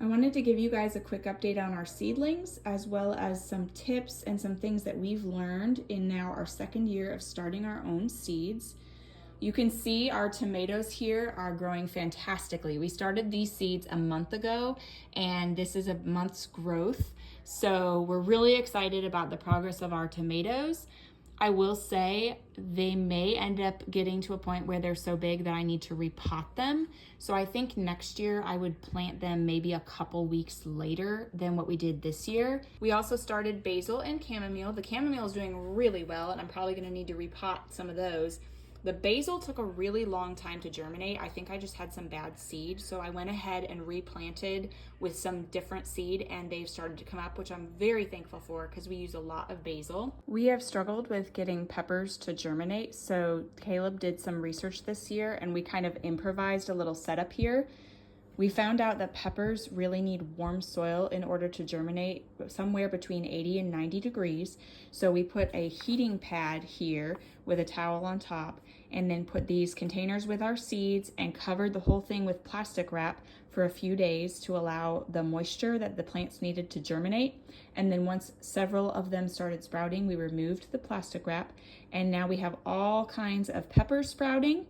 I wanted to give you guys a quick update on our seedlings, as well as some tips and some things that we've learned in now our second year of starting our own seeds. You can see our tomatoes here are growing fantastically. We started these seeds a month ago, and this is a month's growth. So we're really excited about the progress of our tomatoes. I will say they may end up getting to a point where they're so big that I need to repot them. So I think next year I would plant them maybe a couple weeks later than what we did this year. We also started basil and chamomile. The chamomile is doing really well, and I'm probably gonna need to repot some of those. The basil took a really long time to germinate. I think I just had some bad seed. So I went ahead and replanted with some different seed, and they've started to come up, which I'm very thankful for because we use a lot of basil. We have struggled with getting peppers to germinate. So Caleb did some research this year, and we kind of improvised a little setup here. We found out that peppers really need warm soil in order to germinate, somewhere between 80 and 90 degrees. So we put a heating pad here with a towel on top, and then put these containers with our seeds and covered the whole thing with plastic wrap for a few days to allow the moisture that the plants needed to germinate. And then once several of them started sprouting, we removed the plastic wrap, and now we have all kinds of peppers sprouting.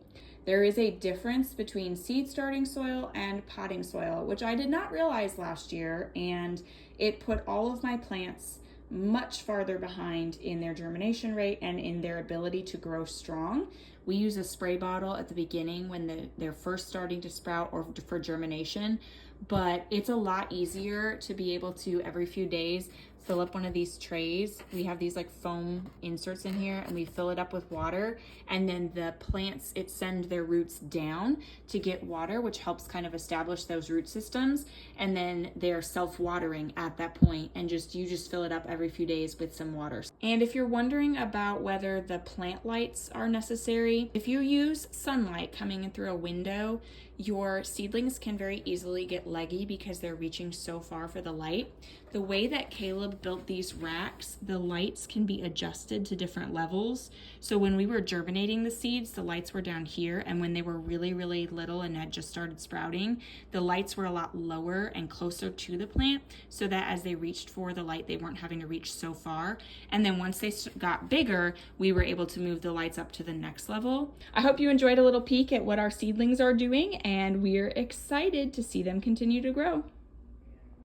There is a difference between seed starting soil and potting soil, which I did not realize last year, and it put all of my plants much farther behind in their germination rate and in their ability to grow strong. We use a spray bottle at the beginning when they're first starting to sprout or for germination, but it's a lot easier to be able to every few days fill up one of these trays. We have these like foam inserts in here, and we fill it up with water, and then the plants, it send their roots down to get water, which helps kind of establish those root systems, and then they're self-watering at that point, and you just fill it up every few days with some water. And if you're wondering about whether the plant lights are necessary, if you use sunlight coming in through a window, your seedlings can very easily get leggy because they're reaching so far for the light. The way that Caleb built these racks, the lights can be adjusted to different levels. So when we were germinating the seeds, the lights were down here, and when they were really, really little and had just started sprouting, the lights were a lot lower and closer to the plant, so that as they reached for the light, they weren't having to reach so far. And then once they got bigger, we were able to move the lights up to the next level. I hope you enjoyed a little peek at what our seedlings are doing, and we're excited to see them continue to grow.